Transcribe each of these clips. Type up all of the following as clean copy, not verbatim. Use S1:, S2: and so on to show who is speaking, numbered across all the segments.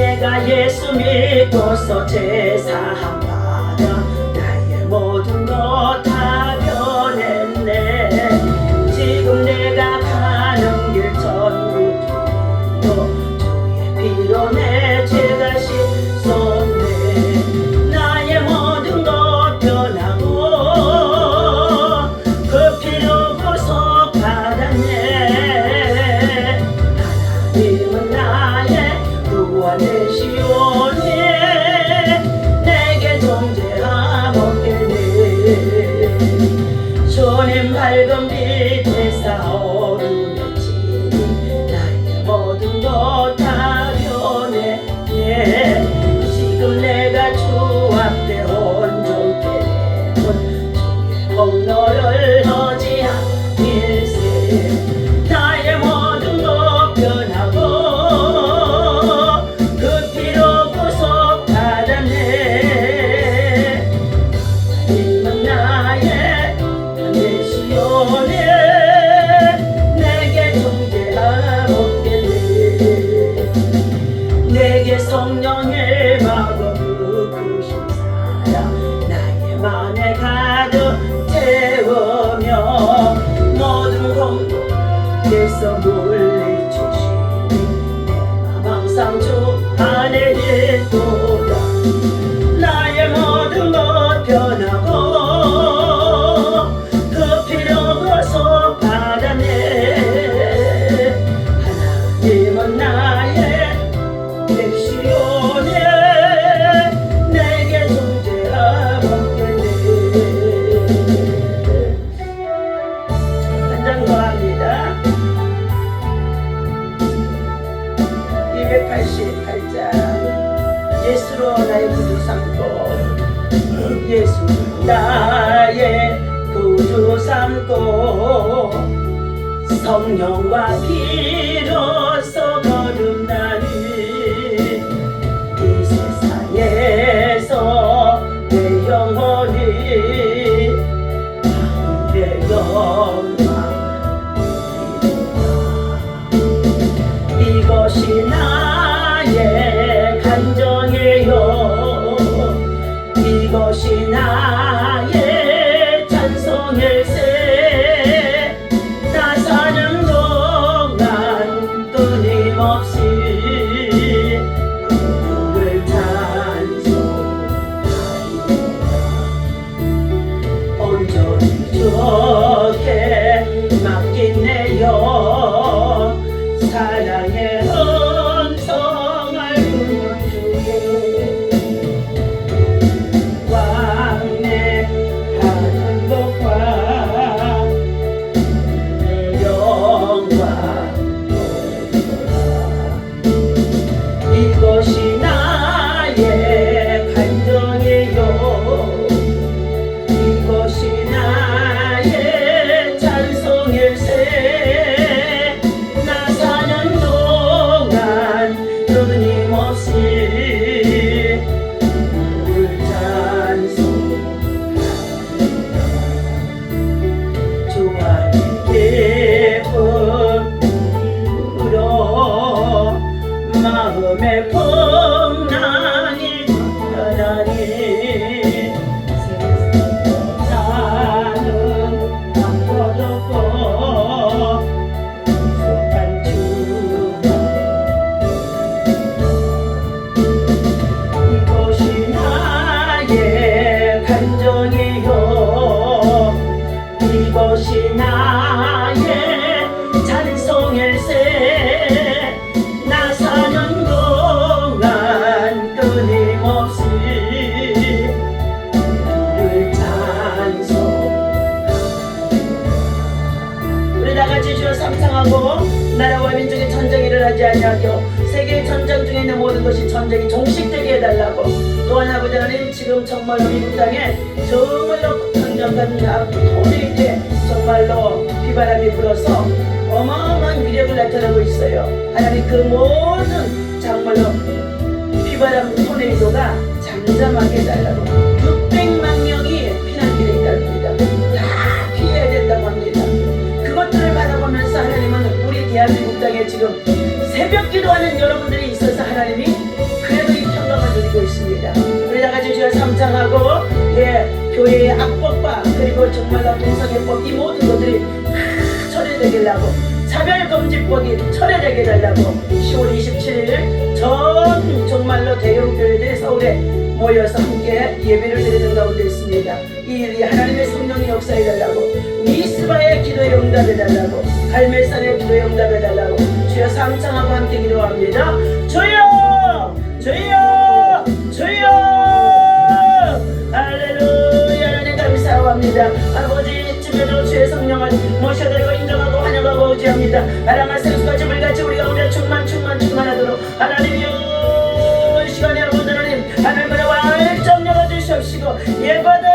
S1: 내가 예수 믿고서 제사함 받아 나의 모든 것 다 변했네. 지금 내가 가는 길 전부 주의 피로 내 죄가 씻었네. 나의 모든 것 변하고 그 피로 구속 받았네. 하나님은 나의 구원이시오니 내게 존재함 없겠네. 주님 밝은 빛에 싸오르면지니 나의 모든 것 다 변했네. 지금 내가 주 앞에 온전케 되면 주의 공로를 허지 않일세. 나의 모든 것 변하고 그 피로 구속 받았네. 하나님은 나의 반대시오니 내게 존재함 없겠네. 내게 성령의 마법 부으신 사랑 나의 맘에 가득 채우며 모든 공동에서 물리치시니 내 맘 항상 주 안에 있도다. 나의 모든 것 변하고 그 피로 구속 받았네. 하나님은 나의 백시오니 내게 존재함 없겠네. 한 장 더 합니다. 288장. 예수로 나의 구주 삼고 예수 나의 구주 삼고 성령과 피로써 거듭나니 이 세상에서 내 영혼이 하늘의 영광 이것이 나의 간정이요 이것이 나의 찬송일세. 나 사는 동안 끊임없이 그를 찬송하리라. 온전히 주께 맡긴 내 영 사랑의 음성을 듣는 주의 왕래하는 것과 내 영광 보이노라. 이것이 나의 간정이요 이것이 나의 찬송일세. 나 사는 동안 끊임없이 그를 찬송하리라. 주 안에 기쁨으로 마음의 풍랑이 변하니 나는 바꿔놓고 속한 주가 이것이 나의 간정이요 이것이 나의 찬송일세. 나 사는 동안 끊임없이 그를 찬송하리라. 우리 다같이 주여 상상하고 나라와 민족의 전쟁이 일어나지 아니하며 세계의 전쟁 중에 있는 모든 것이 전쟁이 종식되게 해달라고. 또한 아버지 하나님 지금 정말로 미국 땅에 정말로 강력한 토네이도에 정말로 비바람이 불어서 어마어마한 위력을 나타내고 있어요. 하나님 그 모든 정말로 비바람 토네이도가 잠잠하게 해달라고. 600만 명이 피난길에 있답니다. 다 피해야 된다고 합니다. 그것들을 바라보면서 하나님은 우리 대한민국 땅에 지금 새벽 기도하는 여러분들이 있어서 하나님이 교회의 악법과 그리고 정말로 동성애법 이 모든 것들이 철회되게 하고 차별금지법이 철회되게 달라고 10월 27일 전 정말로 대형 교회들이 서울에 모여서 함께 예배를 드리는 가운데 있습니다. 이 일이 하나님의 성령이 역사해 달라고 미스바의 기도에 응답해 달라고 갈멜산의 기도에 응답해 달라고 주여 상창하고 함께 기도합니다. 주여 주여 주여 할렐루야. 하나님 감사합니다. 아버지 주변으로 주의 성령을 모셔드리고 인정하고 환영하고 의지합니다. 바람과 생수가 지물같이 우리 가운데 충만하도록 하나님이여 이 시간에 아버지 하나님 하늘문에 활짝 열어주시옵시고 예받아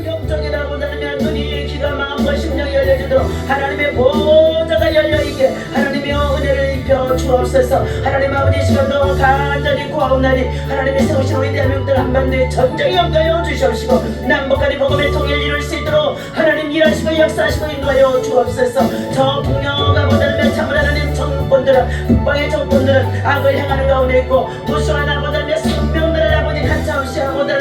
S1: 영적인 아버지 하나님 눈이 귀가 마음과 심령이 열려주도록 하나님의 보좌가 열려있게 하나님이여 은혜를 입혀 주옵소서. 하나님 아버지 시간도 간절히 구하옵나니 하나님의 세우신 우리 대한민국 한반도에 전쟁이 없가여 주시옵시고 남북한이 복음의 통일을 이룰 수 있도록 하나님 일하시고 역사하시고 인도하여 주옵소서. 저 북녘 아버지 참을 하나님 정권들은 북방의 정권들은 악을 행하는 가운데 있고 무수한 아버지 생명들을 아버지 가차없이 아버지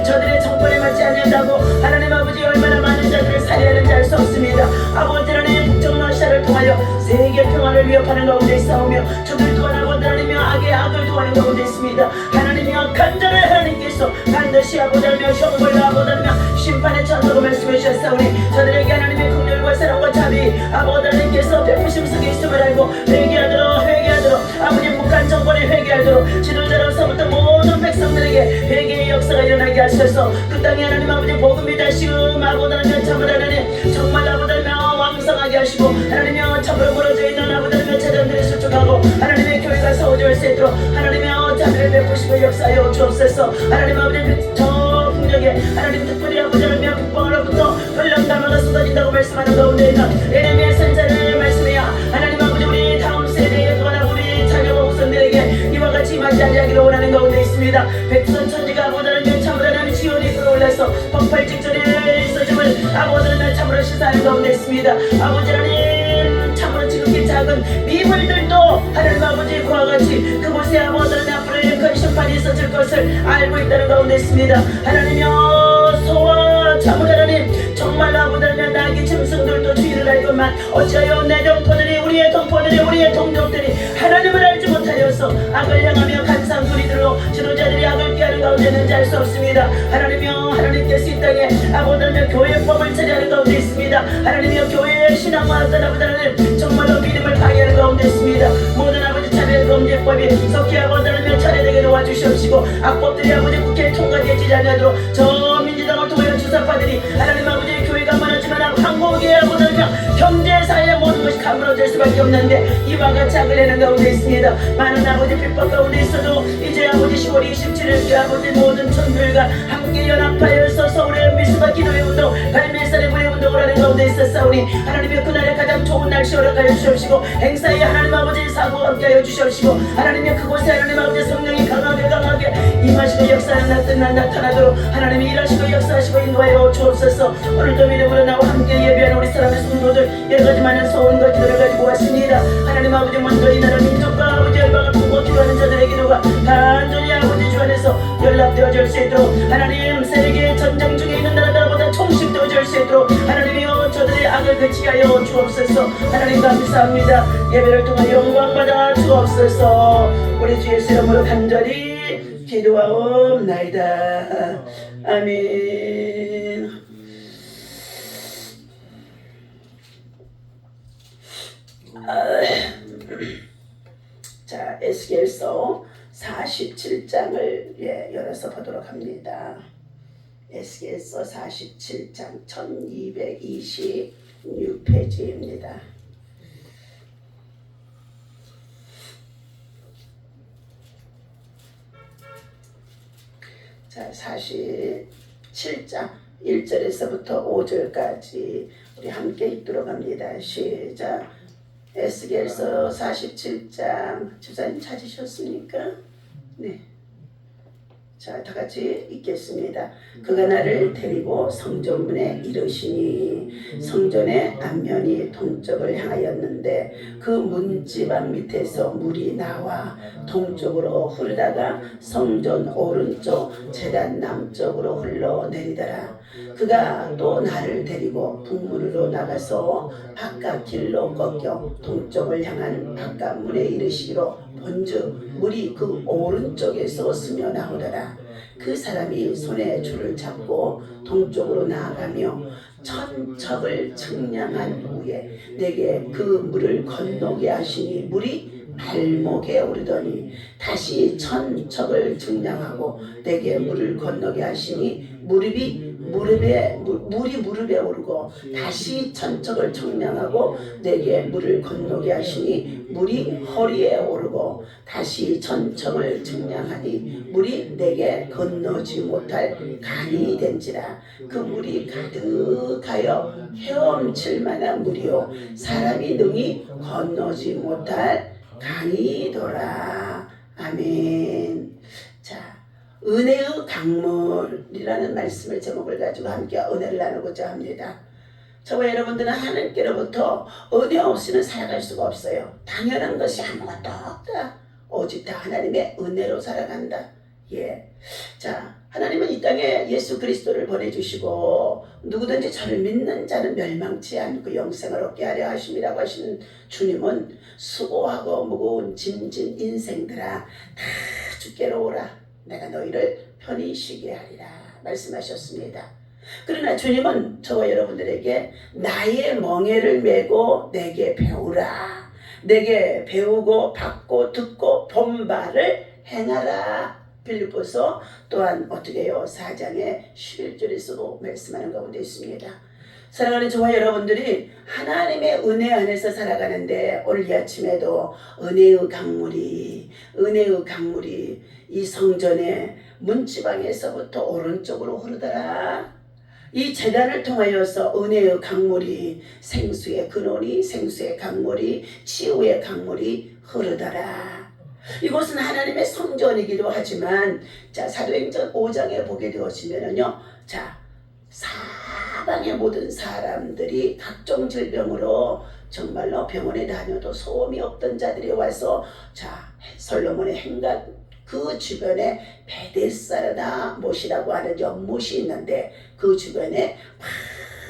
S1: 저들의 정권에 맞지 않는다고 하나님 아버지 얼마나 많은 자들을 살해하는지 알 수 없습니다. 아버지 하나님 북쪽 러시아를 통하여 세계 평화를 위협하는 가운데 있사오며 저들 또한 아버지 하나님이여 악의 악을 도하는 가운데 있습니다. 하나님이여 간절히 하나님께서 반드시 아버지 하나님이여 형벌과 아버지 하나님이여 심판의 천사로 말씀해 주셨사오니 저들에게 하나님의 긍휼과 사랑과 자비 아버지 하나님께서 베푸심 속에 있음을 알고 회개하도록 아버지 북한 정권이 회개하도록 지도자로서부터 모든 백성들에게 회개의 역사가 일어나게 하셔서 그 땅에 하나님 아버지 복음이 다시금 아버지 하나님 참을 하나님 정말 아버지 하나님 왕성하게 하시고 하나님이여 참으로 무너져 있는 아버지 하나님 재단들이 수축하고 하나님의 교회가 서워질 수 있도록 하나님이여 자비를 베푸시고 역사하여 주옵소서. 하나님 아버지 저 풍력에 하나님 특별히 아버지 하나님이여 북방으로부터 흘러 담아가 쏟아진다고 말씀하는 가운데 있는 예레미야 선지자를 말씀해야 하나님 아버지 우리 다음 세대에 또한 우리 자녀와 후손들에게 이와 같이 임하지 아니하기를 원하는 가운데 있습니다. 백선천지가 아버지 하나님 참으로 하나님 지원이 끌어올라서 폭발 직전에 있어짐을 아버지 하나님 참으로 시사하는 가운데 있습니다. 아버지 하나님 참으로 지극히 작은 미물들도 하나님 아버지 그와 같이 그곳에 아버지 하나님 앞으로의 큰 심판이 있어질 것을 알고 있다는 가운데 있습니다. 하나님이여 소와 참으로 하나님 정말 아버지 하나님 나귀 짐승들도 주의를 알고만 어찌하여 내 동포들이 우리의 동포들이 우리의 동족들이 하나님을 알지 못하여서 악을 향하며 간사한 소리들로 지도자들이 악을 피하는 가운데 있는지 알 수 없습니다. 하나님이여 하나님께서 이 땅에 아버지 하나님 교회법을 처리하는 가운데 있습니다. 하나님이여 교회의 신앙과 아버지 하나님 정말로 믿음을 방해하는 가운데 있습니다. 모든 아버지 차별금지법이 속히 아버지 하나님 차례되게 도와주시옵시고 악법들이 아버지 국회에 통과되지 않도록 저 민주당을 통하여 주사파들이 하나님 아버지 교회가 많았지만 한국의 아버지 하나님 경제사회 모든 것이 가물어질 수밖에 없는데 이와 같이 악을 내는 가운데 있습니다. 많은 아버지 핍박 가운데 있어도 이제 아버지 10월 27일 그 아버지 모든 천교회가 함께 연합하여서 서울의 미스바 기도의 운동 갈멜산의 불의 운동을 하는 가운데 있었사오니 하나님의 그날에 가장 좋은 날씨 허락하여 주시옵시고 행사에 하나님 아버지 사고와 함께하여 주시옵시고 하나님의 그곳에 하나님 아버지 성령이 강하게 임하시고 역사는 나타나도록 하나님이 일하시고 역사하시고 인도하여 주옵소서. 오늘도 믿음으로 나와 함께 예배하는 우리 사람의 성도들 여러가지 많은 소원과 기도를 가지고 왔습니다. 하나님 아버지 먼저 이 나라 민족과 아버지 열방을 보고 기도하는 자들의 기도가 간절히 아버지 주 안에서 연락되어질 수 있도록 하나님 세계 전쟁 중에 있는 나라들보다 총식되어질 수 있도록 하나님이여 저들의 악을 그치게 하여 주옵소서. 하나님 감사합니다. 예배를 통해 영광받아 주옵소서. 우리 주 예수 이름으로 간절히 기도하옵나이다. 아멘. 자, 에스겔서 47장을 열어서 보도록 합니다. 에스겔서 47장 1226페이지입니다. 자, 47장 1절에서부터 5절까지 우리 함께 읽도록 합니다. 시작. 에스겔서 47장 집사님 찾으셨습니까? 네. 자, 다 같이 읽겠습니다. 그가 나를 데리고 성전문에 이르시니 성전의 앞면이 동쪽을 향하였는데 그 문지방 밑에서 물이 나와 동쪽으로 흐르다가 성전 오른쪽 제단 남쪽으로 흘러내리더라. 그가 또 나를 데리고 북문으로 나가서 바깥 길로 꺾여 동쪽을 향한 바깥 문에 이르시기로 본즉 물이 그 오른쪽에서 스며 나오더라. 그 사람이 손에 줄을 잡고 동쪽으로 나아가며 천척을 측량한 후에 내게 그 물을 건너게 하시니 물이 발목에 오르더니 다시 천척을 측량하고 내게 물을 건너게 하시니 물이 무릎에 오르고 다시 천척을 측량하고 내게 물을 건너게 하시니 물이 허리에 오르고 다시 천척을 측량하니 물이 내게 건너지 못할 강이 된지라. 그 물이 가득하여 헤엄칠 만한 물이요 사람이 능히 건너지 못할 강이더라. 아멘. 자, 은혜의 강물이라는 말씀을 제목을 가지고 함께 은혜를 나누고자 합니다. 저와 여러분들은 하나님께로부터 은혜 없이는 살아갈 수가 없어요. 당연한 것이 아무것도 없다. 오직 다 하나님의 은혜로 살아간다. 예. 자, 하나님은 이 땅에 예수 그리스도를 보내주시고 누구든지 저를 믿는 자는 멸망치 않고 영생을 얻게 하려 하심이라고 하시는 주님은 수고하고 무거운 짐진 인생들아 다 주께로 오라. 내가 너희를 편히 쉬게 하리라 말씀하셨습니다. 그러나 주님은 저와 여러분들에게 나의 멍에를 메고 내게 배우라. 내게 배우고 받고 듣고 본바를 행하라. 빌립보서 또한 어떻게 해요? 4장의 11절에서도 말씀하는 가운데 있습니다. 사랑하는 저와 여러분들이 하나님의 은혜 안에서 살아가는데 오늘 이 아침에도 은혜의 강물이 이 성전의 문지방에서부터 오른쪽으로 흐르더라. 이 제단을 통하여서 은혜의 강물이 생수의 근원이 생수의 강물이 치유의 강물이 흐르더라. 이곳은 하나님의 성전이기도 하지만 자 사도행전 5장에 보게 되었으면은요, 자 사방의 모든 사람들이 각종 질병으로 정말로 병원에 다녀도 소음이 없던 자들이 와서 자 솔로몬의 행각 그 주변에 베데스다 못이라고 하는 연못이 있는데 그 주변에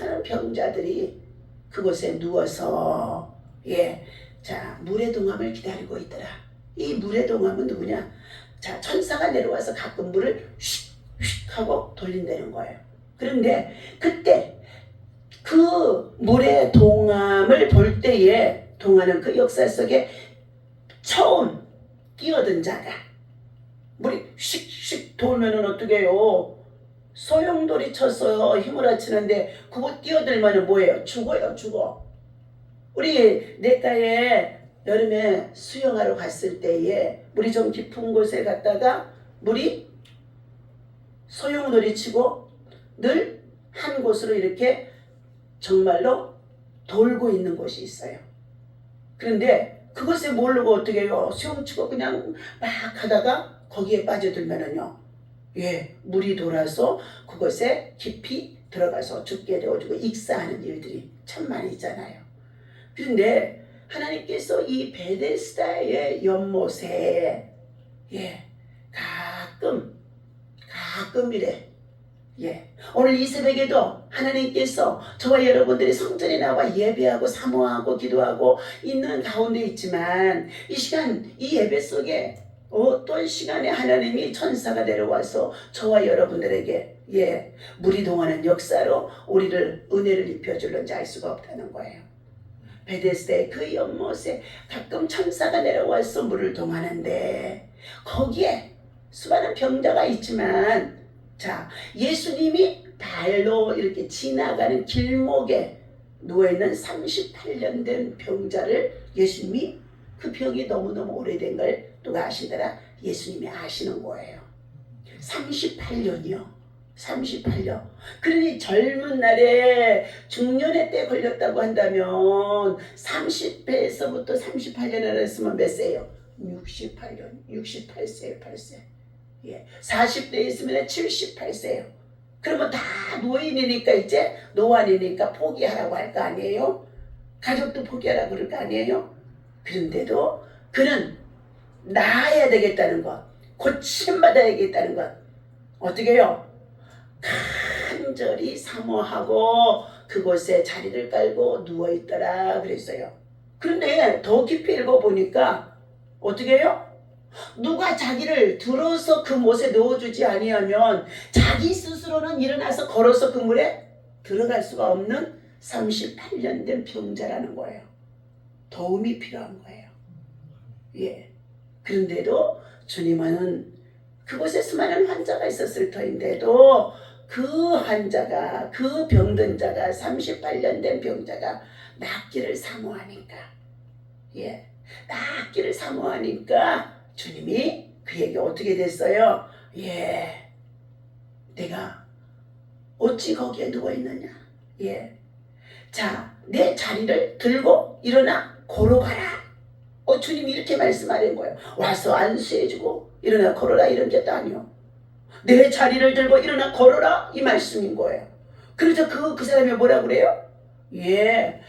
S1: 많은 병자들이 그곳에 누워서 자 물의 동함을 기다리고 있더라. 이 물의 동함은 누구냐? 자 천사가 내려와서 가끔 물을 휙휙 하고 돌린다는 거예요. 그런데 그때 그 물의 동함을 볼 때에 동하는 그 역사 속에 처음 끼어든 자가 물이 휙휙 돌면은 어떻게 해요? 소용돌이 쳤어요. 힘을 합치는데 그거 뛰어들면은 뭐예요? 죽어. 우리 냇가에 여름에 수영하러 갔을 때에 물이 좀 깊은 곳에 갔다가 물이 소용돌이 치고 늘 한 곳으로 이렇게 정말로 돌고 있는 곳이 있어요. 그런데 그것에 모르고 어떻게 해요? 수영 치고 그냥 막 하다가 거기에 빠져들면은요, 물이 돌아서 그것에 깊이 들어가서 죽게 되어지고 익사하는 일들이 참 많이 있잖아요. 그런데 하나님께서 이 베데스다의 연못에 가끔 이래. 오늘 이 새벽에도 하나님께서 저와 여러분들이 성전에 나와 예배하고 사모하고 기도하고 있는 가운데 있지만 이 시간 이 예배 속에 어떤 시간에 하나님이 천사가 내려와서 저와 여러분들에게 물이 동하는 역사로 우리를 은혜를 입혀줄는지 알 수가 없다는 거예요. 베데스다의 그 연못에 가끔 천사가 내려와서 물을 동하는데 거기에 수많은 병자가 있지만 자 예수님이 발로 이렇게 지나가는 길목에 누워있는 38년 된 병자를 예수님이 그 병이 너무너무 오래된 걸 누가 아시더라? 예수님이 아시는 거예요. 38년이요. 38년. 그러니 젊은 날에 중년의 때 걸렸다고 한다면 30세에서부터 38년을 했으면 몇 세예요? 68년. 68세, 8세. 예, 40대 있으면 78세예요. 그러면 다 노인이니까 이제 노안이니까 포기하라고 할 거 아니에요? 가족도 포기하라고 그럴 거 아니에요? 그런데도 그는 나아야 되겠다는 것, 고침받아야겠다는 것, 어떻게 해요? 간절히 사모하고 그곳에 자리를 깔고 누워있더라 그랬어요. 그런데 더 깊이 읽어보니까 어떻게 해요? 누가 자기를 들어서 그 못에 넣어주지 아니하면 자기 스스로는 일어나서 걸어서 그 물에 들어갈 수가 없는 38년 된 병자라는 거예요. 도움이 필요한 거예요. 예. 그런데도 주님은 그곳에 수많은 환자가 있었을 터인데도 그 환자가, 그 병든 자가, 38년 된 병자가 낫기를 사모하니까, 예, 낫기를 사모하니까 주님이 그에게 어떻게 됐어요? 예, 내가 어찌 거기에 누워있느냐? 예, 자, 내 자리를 들고 일어나 걸어가라. 주님이 이렇게 말씀하는 거예요. 와서 안수해주고 일어나 걸어라 이런 게 아니요. 내 자리를 들고 일어나 걸어라 이 말씀인 거예요. 그래서 그 사람이 뭐라 그래요? 예,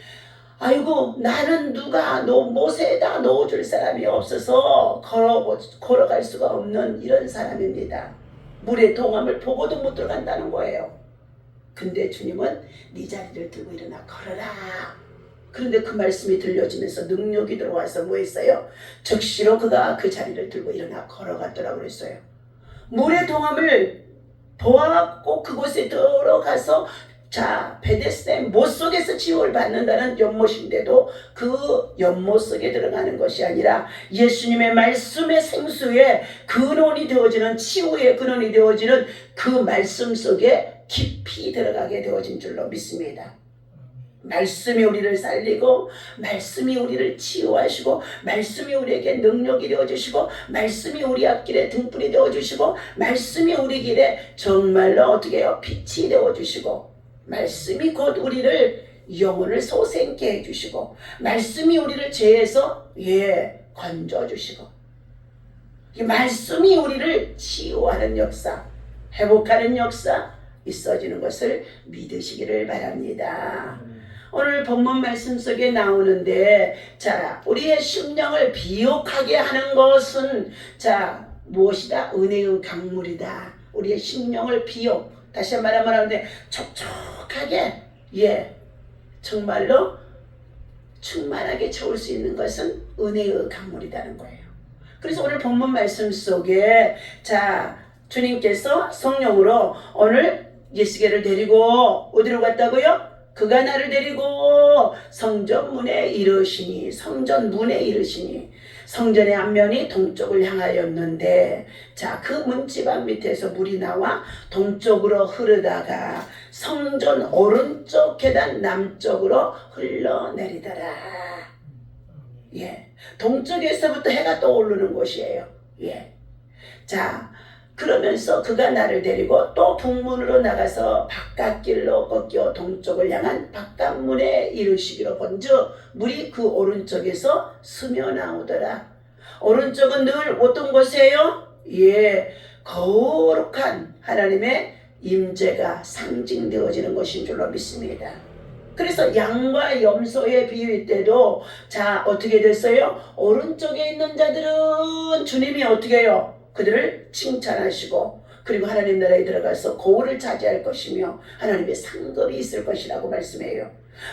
S1: 아이고 나는 누가 못에다 넣어줄 사람이 없어서 걸어갈 수가 없는 이런 사람입니다. 물의 동함을 보고도 못 들어간다는 거예요. 근데 주님은 네 자리를 들고 일어나 걸어라. 그런데 그 말씀이 들려지면서 능력이 들어와서 뭐 했어요? 즉시로 그가 그 자리를 들고 일어나 걸어갔더라고 그랬어요. 물의 동함을 보아갖고 그곳에 들어가서 자, 베데스다의 못 속에서 치유를 받는다는 연못인데도 그 연못 속에 들어가는 것이 아니라 예수님의 말씀의 생수에 근원이 되어지는, 치유의 근원이 되어지는 그 말씀 속에 깊이 들어가게 되어진 줄로 믿습니다. 말씀이 우리를 살리고, 말씀이 우리를 치유하시고, 말씀이 우리에게 능력이 되어주시고, 말씀이 우리 앞길에 등불이 되어주시고, 말씀이 우리 길에 정말로 어떻게 해요? 빛이 되어주시고, 말씀이 곧 우리를 영혼을 소생케 해주시고, 말씀이 우리를 죄에서 건져주시고, 이 말씀이 우리를 치유하는 역사, 회복하는 역사 있어지는 것을 믿으시기를 바랍니다. 오늘 본문 말씀 속에 나오는데, 자, 우리의 심령을 비옥하게 하는 것은 자, 무엇이다? 은혜의 강물이다. 우리의 심령을 비옥, 다시 한번 말하는데 촉촉하게, 정말로 충만하게 채울 수 있는 것은 은혜의 강물이라는 거예요. 그래서 오늘 본문 말씀 속에 자, 주님께서 성령으로 오늘 예수께를 데리고 어디로 갔다고요? 그가 나를 데리고 성전 문에 이르시니, 성전 문에 이르시니, 성전의 앞면이 동쪽을 향하였는데, 자, 그 문지방 밑에서 물이 나와 동쪽으로 흐르다가 성전 오른쪽 계단 남쪽으로 흘러내리더라. 예, 동쪽에서부터 해가 떠오르는 곳이에요. 예, 자, 그러면서 그가 나를 데리고 또 북문으로 나가서 바깥길로 꺾여 동쪽을 향한 바깥문에 이르시기로 본즉 물이 그 오른쪽에서 스며 나오더라. 오른쪽은 늘 어떤 곳이에요? 거룩한 하나님의 임재가 상징되어지는 것인 줄로 믿습니다. 그래서 양과 염소의 비유 때도 자, 어떻게 됐어요? 오른쪽에 있는 자들은 주님이 어떻게 해요? 그들을 칭찬하시고, 그리고 하나님 나라에 들어가서 고을을 차지할 것이며 하나님의 상급이 있을 것이라고 말씀해요.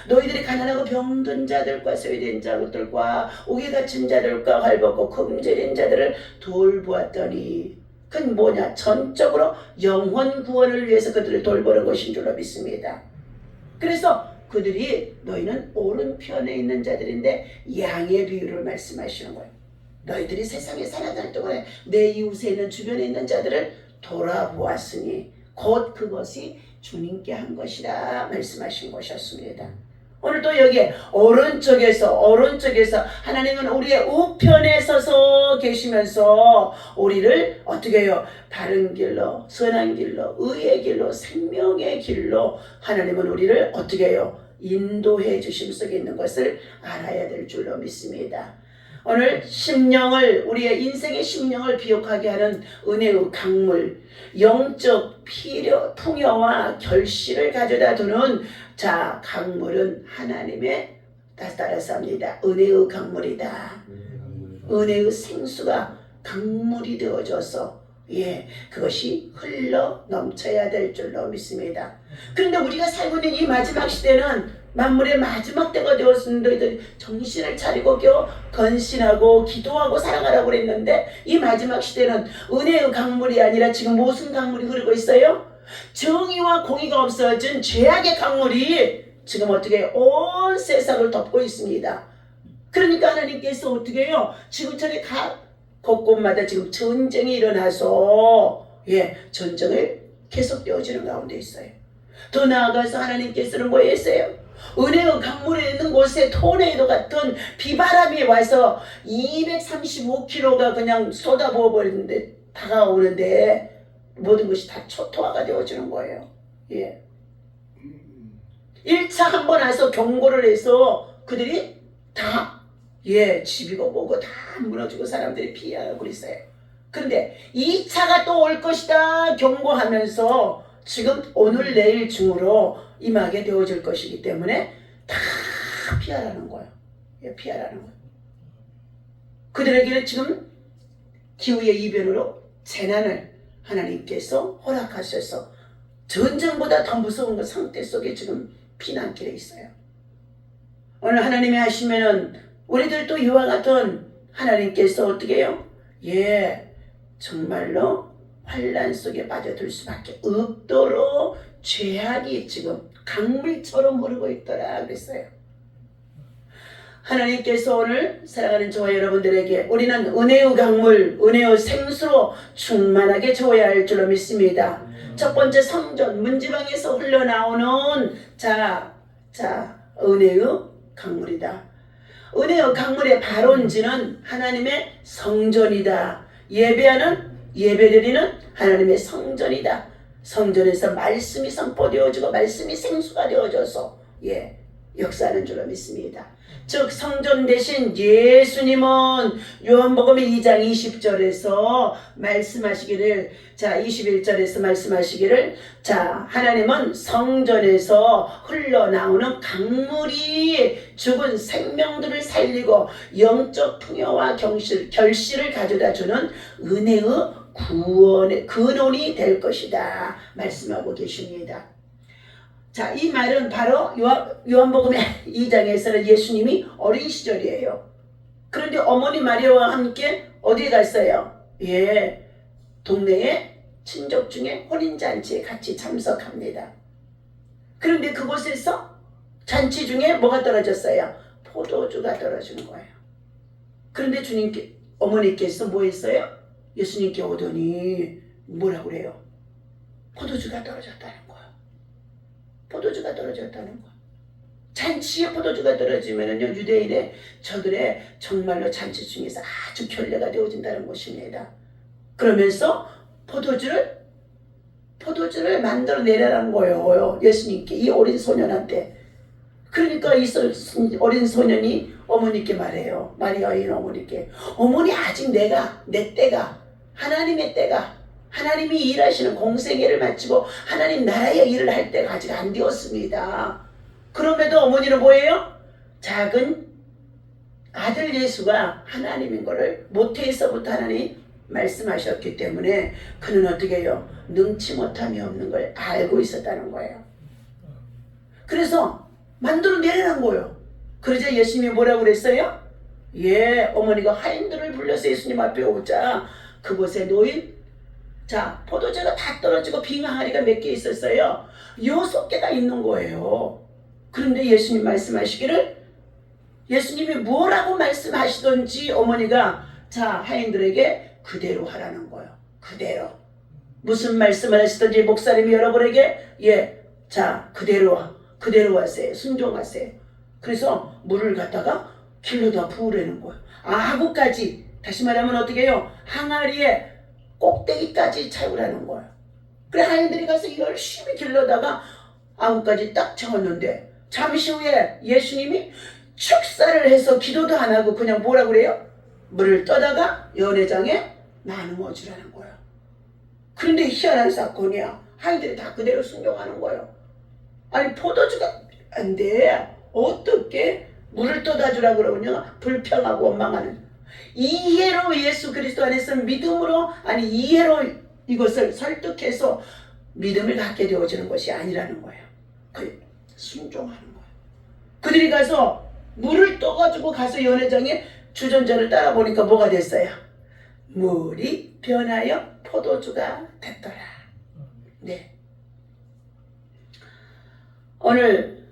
S1: 너희들이 가난하고 병든 자들과 소외된 자들과 옥에 갇힌 자들과 헐벗고 금절인 자들을 돌보았더니, 그건 뭐냐? 전적으로 영혼 구원을 위해서 그들을 돌보는 것인 줄로 믿습니다. 그래서 그들이 너희는 오른편에 있는 자들인데 양의 비유를 말씀하시는 거예요. 너희들이 세상에 살아갈 동안에 내 이웃에 있는 주변에 있는 자들을 돌아보았으니 곧 그것이 주님께 한 것이라 말씀하신 것이었습니다. 오늘 또 여기에 오른쪽에서 하나님은 우리의 우편에 서서 계시면서 우리를 어떻게 해요? 바른 길로, 선한 길로, 의의 길로, 생명의 길로 하나님은 우리를 어떻게 해요? 인도해 주심 속에 있는 것을 알아야 될 줄로 믿습니다. 오늘 심령을, 우리의 인생의 심령을 비옥하게 하는 은혜의 강물, 영적 필요, 풍요와 결실을 가져다 두는 자 강물은 하나님의 따라서 합니다. 은혜의 강물이다. 은혜의 생수가 강물이 되어져서 그것이 흘러 넘쳐야 될 줄로 믿습니다. 그런데 우리가 살고 있는 이 마지막 시대는 만물의 마지막 때가 되었습니다. 너희들 정신을 차리고 건신하고 기도하고 살아가라고 그랬는데 이 마지막 시대는 은혜의 강물이 아니라 지금 무슨 강물이 흐르고 있어요? 정의와 공의가 없어진 죄악의 강물이 지금 어떻게 온 세상을 덮고 있습니다. 그러니까 하나님께서 어떻게 해요? 지구촌에 곳곳마다 지금 전쟁이 일어나서 전쟁을 계속되어지는 가운데 있어요. 더 나아가서 하나님께서는 뭐 했어요? 은혜의 강물에 있는 곳에 토네이도 같은 비바람이 와서 235km가 그냥 쏟아부어 버리는데 다가오는데 모든 것이 다 초토화가 되어지는 거예요. 1차 한 번 와서 경고를 해서 그들이 다 집이고 뭐고 다 무너지고 사람들이 피하고 있어요. 그런데 2차가 또 올 것이다 경고하면서 지금 오늘 내일 중으로 임하게 되어질 것이기 때문에 다 피하라는 거예요. 피하라는 거예요. 그들에게는 지금 기후의 이변으로 재난을 하나님께서 허락하셔서 전쟁보다 더 무서운 그 상태 속에 지금 피난길에 있어요. 오늘 하나님이 하시면은 우리들도 이와 같은 하나님께서 어떻게 해요? 정말로 환난 속에 빠져들 수밖에 없도록 죄악이 지금 강물처럼 흐르고 있더라 그랬어요. 하나님께서 오늘 사랑하는 저와 여러분들에게 우리는 은혜의 강물, 은혜의 생수로 충만하게 채워야 할 줄로 믿습니다. 첫 번째 성전 문지방에서 흘러나오는 은혜의 강물이다. 은혜의 강물의 발원지는 하나님의 성전이다. 예배드리는 하나님의 성전이다. 성전에서 말씀이 선포되어지고 말씀이 생수가 되어져서 역사하는 줄로 믿습니다. 즉 성전 대신 예수님은 요한복음 2장 20절에서 말씀하시기를 21절에서 말씀하시기를 하나님은 성전에서 흘러나오는 강물이 죽은 생명들을 살리고 영적 풍요와 결실을 가져다 주는 은혜의 구원의 근원이 될 것이다 말씀하고 계십니다. 이 말은 바로 요한복음 2장에서는 예수님이 어린 시절이에요. 그런데 어머니 마리아와 함께 어디에 갔어요? 동네에 친족 중에 혼인잔치에 같이 참석합니다. 그런데 그곳에서 잔치 중에 뭐가 떨어졌어요? 포도주가 떨어진 거예요. 그런데 어머니께서 뭐 했어요? 예수님께 오더니 뭐라고 그래요? 포도주가 떨어졌다는 거예요. 포도주가 떨어졌다는 거. 잔치에 포도주가 떨어지면은요, 유대인의 저들의 정말로 잔치 중에서 아주 결례가 되어진다는 것입니다. 그러면서 포도주를 만들어내라는 거예요. 예수님께, 이 어린 소년한테. 그러니까 이 어린 소년이 어머니께 말해요. 마리아인 어머니께. 어머니 아직 내 때가, 하나님의 때가, 하나님이 일하시는 공생애를 마치고 하나님 나라의 일을 할 때가 아직 안 되었습니다. 그럼에도 어머니는 뭐예요? 작은 아들 예수가 하나님인 것을 모태에서부터 하나님 말씀하셨기 때문에 그는 어떻게 해요? 능치 못함이 없는 걸 알고 있었다는 거예요. 그래서 만들어내라는 거예요. 그러자 예수님이 뭐라고 그랬어요? 어머니가 하인들을 불러서 예수님 앞에 오자 그곳에 놓인 포도주가 다 떨어지고 빈 항아리가 몇 개 있었어요. 6개가 있는 거예요. 그런데 예수님 말씀하시기를 예수님이 뭐라고 말씀하시던지 어머니가 하인들에게 그대로 하라는 거예요. 그대로. 무슨 말씀을 하시던지 목사님이 여러분에게 그대로 하세요. 순종하세요. 그래서 물을 갖다가 길로다 부으라는 거예요. 아구까지, 다시 말하면 어떻게 해요? 항아리에 꼭대기까지 채우라는 거예요. 그래 하인들이 가서 열심히 길러다가 아구까지 딱 채웠는데 잠시 후에 예수님이 축사를 해서 기도도 안 하고 그냥 뭐라 그래요? 물을 떠다가 연회장에 나누어 주라는 거예요. 그런데 희한한 사건이야. 아이들이 다 그대로 순종하는 거예요. 아니 포도주가 안 돼. 어떻게 물을 떠다 주라 그러군요. 불평하고 원망하는. 이해로 예수 그리스도 안에서 믿음으로 아니 이해로 이것을 설득해서 믿음을 갖게 되어지는 것이 아니라는 거예요. 그 순종하는 거예요. 그들이 가서 물을 떠가지고 가서 연회장에 주전자를 따라 보니까 뭐가 됐어요? 물이 변하여 포도주가 됐더라. 네. 오늘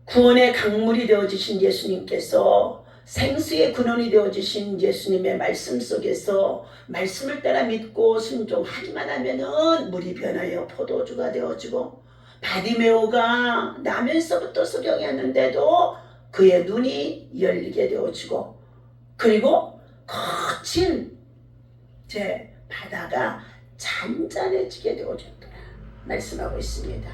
S1: 구원의 강물이 되어주신 예수님께서 생수의 근원이 되어주신 예수님의 말씀 속에서 말씀을 따라 믿고 순종하기만 하면은 물이 변하여 포도주가 되어지고 바디메오가 나면서부터 소경이었는데도 그의 눈이 열리게 되어지고 그리고 거친 제 바다가 잔잔해지게 되어졌더라 말씀하고 있습니다.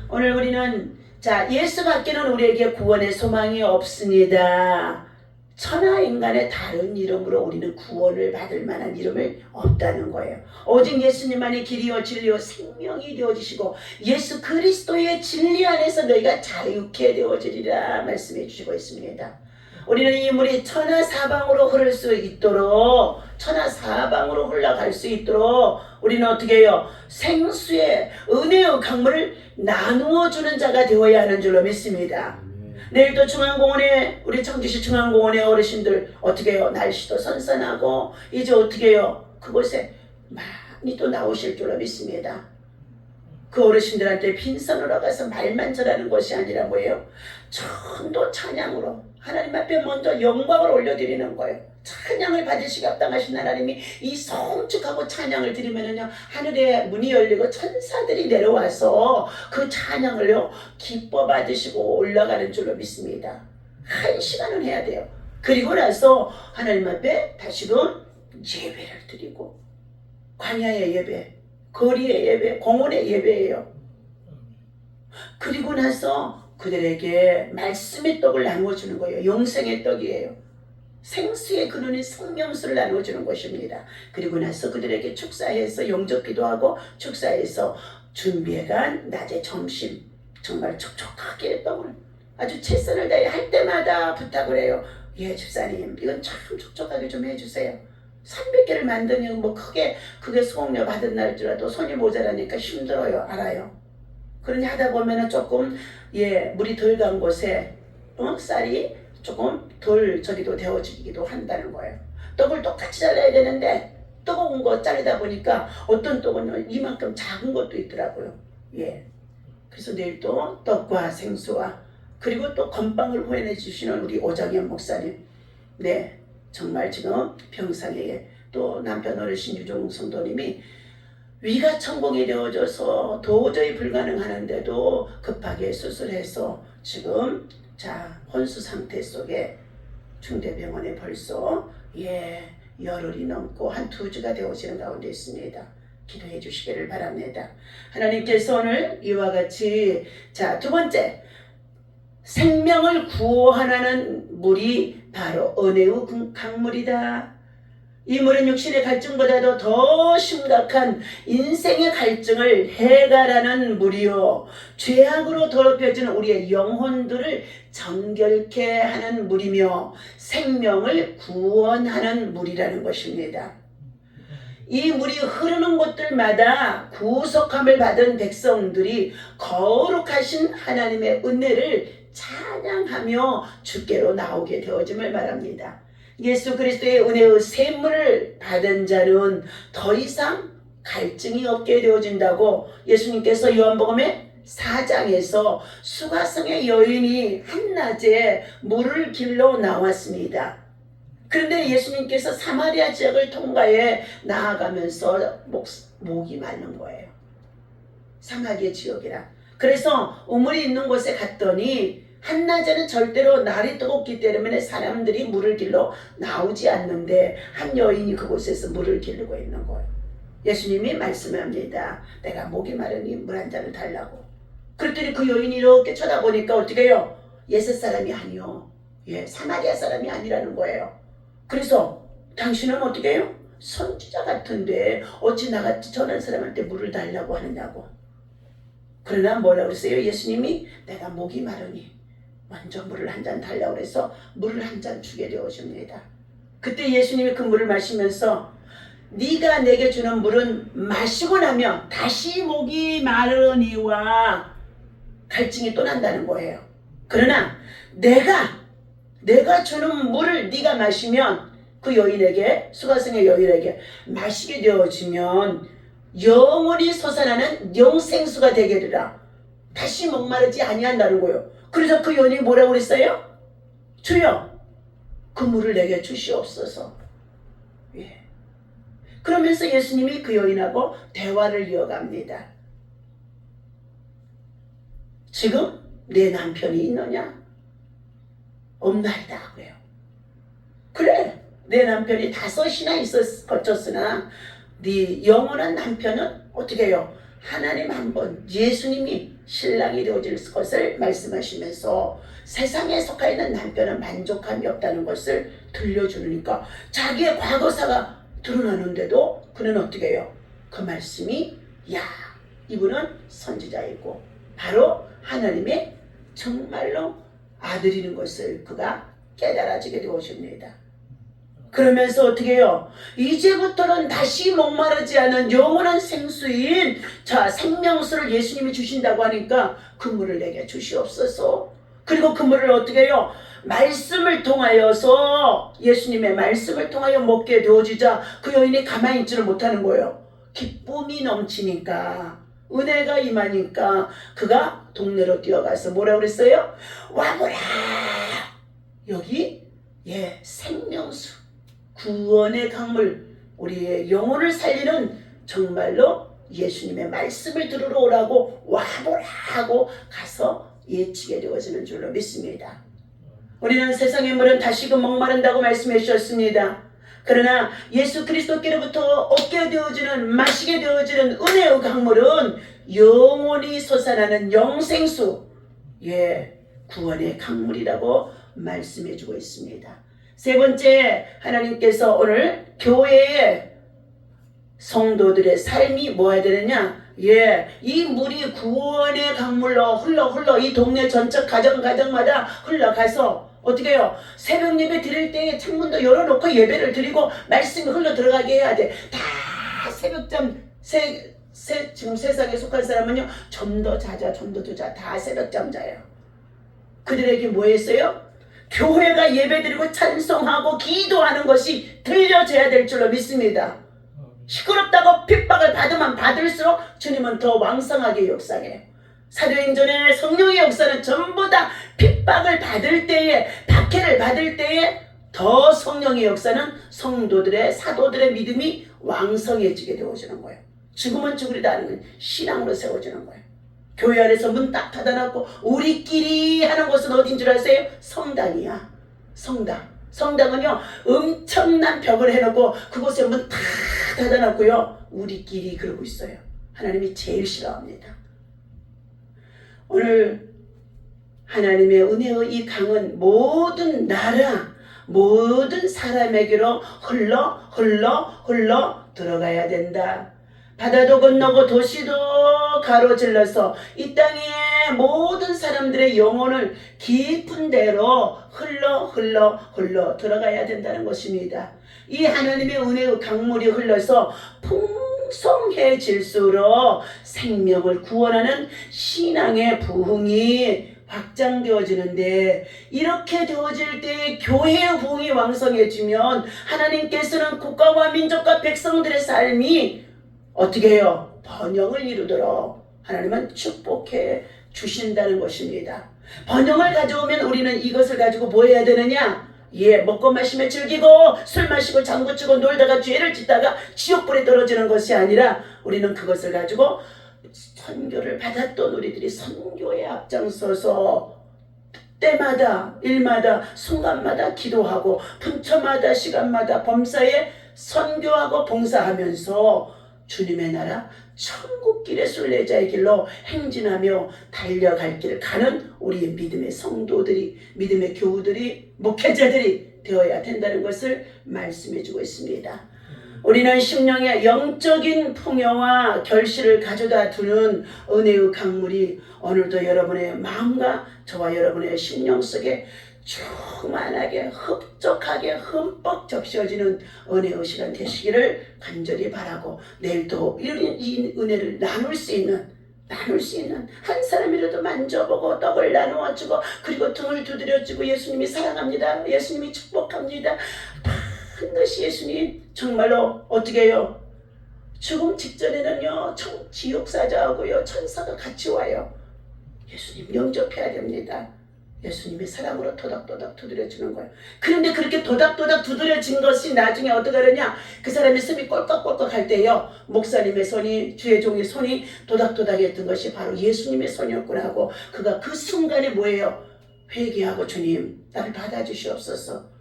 S1: 오늘 우리는 자 예수밖에는 우리에게 구원의 소망이 없습니다. 천하 인간의 다른 이름으로 우리는 구원을 받을 만한 이름을 없다는 거예요. 오직 예수님만이 길이요 진리요 생명이 되어지시고 예수 그리스도의 진리 안에서 너희가 자유케 되어지리라 말씀해 주시고 있습니다. 우리는 이 물이 천하 사방으로 흐를 수 있도록 천하 사방으로 흘러갈 수 있도록 우리는 어떻게 해요? 생수의 은혜의 강물을 나누어 주는 자가 되어야 하는 줄로 믿습니다. 내일 또 중앙공원에 우리 청주시 중앙공원의 어르신들 어떻게 해요? 날씨도 선선하고 이제 어떻게 해요? 그곳에 많이 또 나오실 줄로 믿습니다. 그 어르신들한테 빈손으로 가서 말만 전하는 것이 아니라 뭐예요? 전도 찬양으로 하나님 앞에 먼저 영광을 올려드리는 거예요. 찬양을 받으시기 합당하신 하나님이 이 성축하고 찬양을 드리면은요 하늘에 문이 열리고 천사들이 내려와서 그 찬양을요 기뻐 받으시고 올라가는 줄로 믿습니다. 1시간은 해야 돼요. 그리고 나서 하나님 앞에 다시금 예배를 드리고 광야의 예배, 거리의 예배, 공원의 예배예요. 그리고 나서 그들에게 말씀의 떡을 나누어주는 거예요. 영생의 떡이에요. 생수의 근원인 생명수를 나누어주는 것입니다. 그리고 나서 그들에게 축사해서 영접기도 하고 축사해서 준비해간 낮에 점심 정말 촉촉하게 떡을 아주 최선을 다해 할 때마다 부탁을 해요. 예 집사님 이건 참 촉촉하게 좀 해주세요. 300개를 만드니 뭐 크게 그게 수공료 받은 날지라도 손이 모자라니까 힘들어요. 알아요. 그러니 하다 보면은 조금 예 물이 덜 간 곳에 쌀이 조금 덜 저기도 데워지기도 한다는 거예요. 떡을 똑같이 잘라야 되는데 뜨거운 거 자르다 보니까 어떤 떡은 이만큼 작은 것도 있더라고요. 예. 그래서 내일 또 떡과 생수와 그리고 또 건빵을 후원해 주시는 우리 오정현 목사님. 네. 정말 지금 병상에 또 남편 어르신 유종 성도님이 위가 천공이 되어져서 도저히 불가능하는데도 급하게 수술해서 지금 자 혼수 상태 속에 중대병원에 벌써 열흘이 넘고 한 2주가 되어지는 가운데 있습니다. 기도해 주시기를 바랍니다. 하나님께서 오늘 이와 같이 자 2번째 생명을 구원하는 물이 바로 은혜의 강물이다. 이 물은 육신의 갈증보다도 더 심각한 인생의 갈증을 해결하는 물이요 죄악으로 더럽혀진 우리의 영혼들을 정결케 하는 물이며 생명을 구원하는 물이라는 것입니다. 이 물이 흐르는 곳들마다 구속함을 받은 백성들이 거룩하신 하나님의 은혜를 찬양하며 주께로 나오게 되어짐을 말합니다. 예수 그리스도의 은혜의 샘물을 받은 자는 더 이상 갈증이 없게 되어진다고 예수님께서 요한복음의 4장에서 수가성의 여인이 한낮에 물을 길러 나왔습니다. 그런데 예수님께서 사마리아 지역을 통과해 나아가면서 목이 마른 거예요. 사마리아 지역이라. 그래서 우물이 있는 곳에 갔더니 한낮에는 절대로 날이 뜨겁기 때문에 사람들이 물을 길러 나오지 않는데 한 여인이 그곳에서 물을 기르고 있는 거예요. 예수님이 말씀합니다. 내가 목이 마르니 물 한 잔을 달라고. 그랬더니 그 여인이 이렇게 쳐다보니까 어떻게 해요? 예수 사람이 아니요. 사마리아 사람이 아니라는 거예요. 그래서 당신은 어떻게 해요? 선지자 같은데 어찌 나같이 전한 사람한테 물을 달라고 하느냐고. 그러나 뭐라고 그랬어요? 예수님이 내가 목이 마르니 먼저 물을 한 잔 달라고 그래서 물을 한 잔 주게 되어집니다. 그때 예수님이 그 물을 마시면서 네가 내게 주는 물은 마시고 나면 다시 목이 마르니와 갈증이 또 난다는 거예요. 그러나 내가 주는 물을 네가 마시면 그 여인에게, 수가성의 여인에게 마시게 되어지면 영원히 솟아나는 영생수가 되게 되리라. 다시 목마르지 아니한다는 거예요. 그래서 그 여인이 뭐라고 그랬어요? 주여 그 물을 내게 주시옵소서. 예. 그러면서 예수님이 그 여인하고 대화를 이어갑니다. 지금 내 남편이 있느냐? 없나이다 그래요. 그래 내 남편이 5이나 거쳤으나 네 영원한 남편은 어떻게 해요? 하나님 한 번 예수님이 신랑이 되어질 것을 말씀하시면서 세상에 속하 있는 남편은 만족함이 없다는 것을 들려주니까 자기의 과거사가 드러나는데도 그는 어떻게 해요? 그 말씀이 야 이분은 선지자이고 바로 하나님의 정말로 아들이는 것을 그가 깨달아지게 되어집니다. 그러면서 어떻게 해요? 이제부터는 다시 목마르지 않은 영원한 생수인 자 생명수를 예수님이 주신다고 하니까 그 물을 내게 주시옵소서. 그리고 그 물을 어떻게 해요? 말씀을 통하여서 예수님의 말씀을 통하여 먹게 되어지자 그 여인이 가만히 있지를 못하는 거예요. 기쁨이 넘치니까 은혜가 임하니까 그가 동네로 뛰어가서 뭐라고 그랬어요? 와보라 여기 생명수 구원의 강물 우리의 영혼을 살리는 정말로 예수님의 말씀을 들으러 오라고 와보라 하고 가서 예치게 되어지는 줄로 믿습니다. 우리는 세상의 물은 다시금 목마른다고 말씀해 주셨습니다. 그러나 예수 그리스도께로부터 얻게 되어지는 마시게 되어지는 은혜의 강물은 영원히 솟아나는 영생수 구원의 강물이라고 말씀해 주고 있습니다. 세 번째 하나님께서 오늘 교회의 성도들의 삶이 뭐해야 되느냐 이 물이 구원의 강물로 흘러 이 동네 전체 가정마다 흘러가서 어떻게 해요? 새벽 예배 드릴 때 창문도 열어놓고 예배를 드리고 말씀이 흘러 들어가게 해야 돼. 다 새벽잠 지금 세상에 속한 사람은요 좀 더 자자 다 새벽잠 자요. 그들에게 뭐 했어요? 교회가 예배드리고 찬송하고 기도하는 것이 들려져야 될 줄로 믿습니다. 시끄럽다고 핍박을 받으면 받을수록 주님은 더 왕성하게 역사해요. 사도행전의 성령의 역사는 전부 다 핍박을 받을 때에 박해를 받을 때에 더 성령의 역사는 성도들의 사도들의 믿음이 왕성해지게 되어지는 거예요. 죽으면 죽으리다 하는 건 신앙으로 세워지는 거예요. 교회 안에서 문 딱 닫아놨고 우리끼리 하는 곳은 어딘 줄 아세요? 성당이야. 성당은요 엄청난 벽을 해놓고 그곳에 문 다 닫아놨고요 우리끼리 그러고 있어요. 하나님이 제일 싫어합니다. 오늘 하나님의 은혜의 이 강은 모든 나라 모든 사람에게로 흘러 들어가야 된다. 바다도 건너고 도시도 가로질러서 이 땅의 모든 사람들의 영혼을 깊은 데로 흘러 들어가야 된다는 것입니다. 이 하나님의 은혜의 강물이 흘러서 풍성해질수록 생명을 구원하는 신앙의 부흥이 확장되어지는데 이렇게 되어질 때 교회의 부흥이 왕성해지면 하나님께서는 국가와 민족과 백성들의 삶이 어떻게 해요? 번영을 이루도록 하나님은 축복해 주신다는 것입니다. 번영을 가져오면 우리는 이것을 가지고 뭐 해야 되느냐? 먹고 마시며 즐기고 술 마시고 장구치고 놀다가 죄를 짓다가 지옥불에 떨어지는 것이 아니라 우리는 그것을 가지고 선교를 받았던 우리들이 선교에 앞장서서 때마다 일마다 순간마다 기도하고 분처마다 시간마다 범사에 선교하고 봉사하면서 주님의 나라 천국길의 순례자의 길로 행진하며 달려갈 길을 가는 우리의 믿음의 성도들이 믿음의 교우들이 목회자들이 되어야 된다는 것을 말씀해주고 있습니다. 우리는 심령의 영적인 풍요와 결실을 가져다 두는 은혜의 강물이 오늘도 여러분의 마음과 저와 여러분의 심령 속에 충만하게 흡족하게 흠뻑 적셔지는 은혜의 시간 되시기를 간절히 바라고, 내일도 이 은혜를 나눌 수 있는 한 사람이라도 만져보고 떡을 나누어주고 그리고 등을 두드려주고 예수님이 사랑합니다, 예수님이 축복합니다, 반드시 예수님 정말로 어떻게 해요? 죽음 직전에는요 지옥사자하고요 천사가 같이 와요. 예수님 영접해야 됩니다. 예수님의 사랑으로 도닥도닥 두드려주는 거예요. 그런데 그렇게 도닥도닥 두드려진 것이 나중에 어떻게 하느냐, 그 사람의 숨이 꼴깍꼴깍 할 때요 목사님의 손이, 주의 종의 손이 도닥도닥 했던 것이 바로 예수님의 손이었구나 하고, 그가 그 순간에 뭐예요? 회개하고 주님 나를 받아주시옵소서.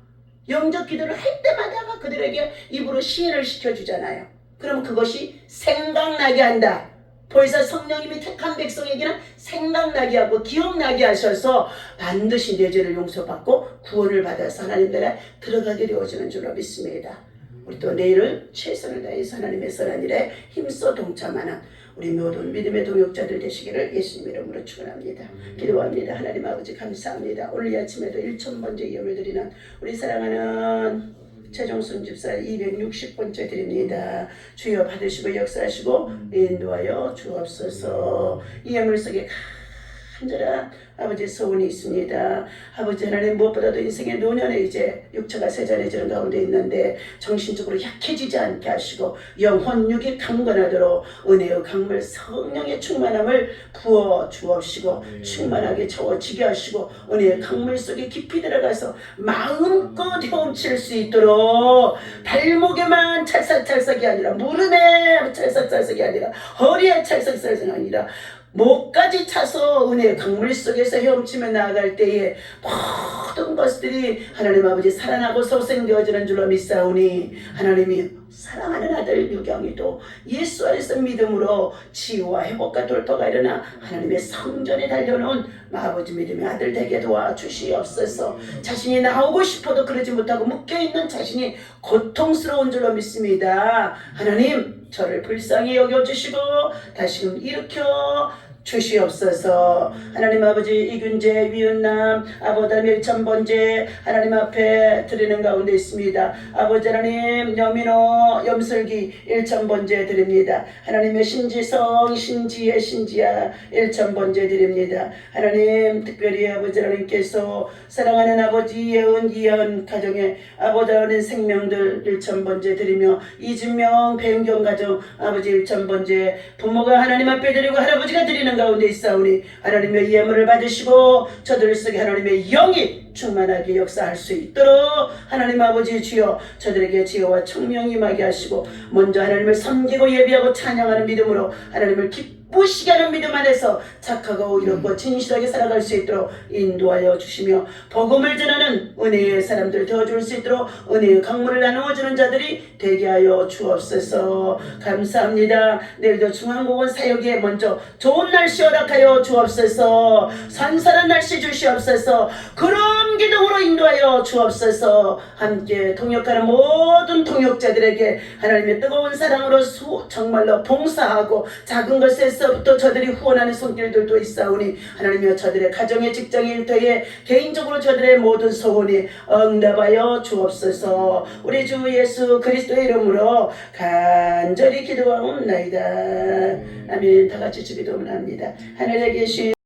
S1: 영접 기도를 할 때마다 그들에게 입으로 시인을 시켜주잖아요. 그럼 그것이 생각나게 한다. 보혜사 성령님이 택한 백성에게는 생각나게 하고 기억나게 하셔서 반드시 내 죄를 용서받고 구원을 받아서 하나님 나라에 들어가게 되어지는 줄로 믿습니다. 우리 또 내일은 최선을 다해서 하나님의 선한 일에 힘써 동참하는 우리 모든 믿음의 동역자들 되시기를 예수님 이름으로 축원합니다. 기도합니다. 하나님 아버지 감사합니다. 오늘 이 아침에도 1000번째 예물 드리는 우리 사랑하는 최종순 집사 260번째 드립니다. 주여 받으시고 역사하시고 인도하여 주옵소서. 이 예물 속에 간절한 아버지 소원이 있습니다. 아버지 하나님, 무엇보다도 인생의 노년에 이제 육체가 세잔해지는 가운데 있는데 정신적으로 약해지지 않게 하시고 영혼 육이 강건하도록 은혜의 강물 성령의 충만함을 부어 주옵시고 충만하게 채워지게 하시고 은혜의 강물 속에 깊이 들어가서 마음껏 헤엄칠 수 있도록 발목에만 찰싹찰싹이 아니라 무릎에 찰싹찰싹이 아니라 허리에 찰싹찰싹이 아니라 목까지 차서 은혜의 강물 속에서 헤엄치며 나아갈 때에 모든 것들이 하나님 아버지 살아나고 소생되어지는 줄로 믿사오니, 하나님이 사랑하는 아들 유경이도 예수 안에서 믿음으로 치유와 회복과 돌파가 일어나 하나님의 성전에 달려놓은 아버지 믿음의 아들 되게 도와주시옵소서. 자신이 나오고 싶어도 그러지 못하고 묶여있는 자신이 고통스러운 줄로 믿습니다. 하나님 저를 불쌍히 여겨주시고 다시금 일으켜 주시옵소서. 하나님 아버지 이균재 위은남 아보다 1000번째 하나님 앞에 드리는 가운데 있습니다. 아버지 하나님 여민호 염슬기 1000번째 드립니다. 하나님의 신지성 신지혜 신지야 1000번째 드립니다. 하나님 특별히 아버지 하나님께서 사랑하는 아버지 예은 이현 가정의 아버지 하나님 생명들 1000번째 드리며 이진명 배은경 가정 아버지 1000번째 부모가 하나님 앞에 드리고 할아버지가 드리는 가운데 있사오니 하나님의 예물을 받으시고 저들 속에 하나님의 영이 충만하게 역사할 수 있도록 하나님 아버지 주여 저들에게 지혜와 청명이 임하게 하시고 먼저 하나님을 섬기고 예비하고 찬양하는 믿음으로 하나님을 기쁘시게 하는 믿음 안에서 착하고 의롭고 진실하게 살아갈 수 있도록 인도하여 주시며 복음을 전하는 은혜의 사람들 되어줄 수 있도록 은혜의 강물을 나누어주는 자들이 되게 하여 주옵소서. 감사합니다. 내일도 중앙공원 사역에 먼저 좋은 날씨 허락하여 주옵소서. 선선한 날씨 주시옵소서. 그런 기동으로 인도하여 주옵소서. 함께 동역하는 모든 동역자들에게 하나님의 뜨거운 사랑으로 정말로 봉사하고 작은 것에서부터 저들이 후원하는 손길들도 있사오니 하나님이여 저들의 가정의 직장의 일터에 개인적으로 저들의 모든 소원이 응답하여 주옵소서. 우리 주 예수 그리스도의 이름으로 간절히 기도하옵나이다. 아멘. 다같이 주기도문합니다. 하늘에 계신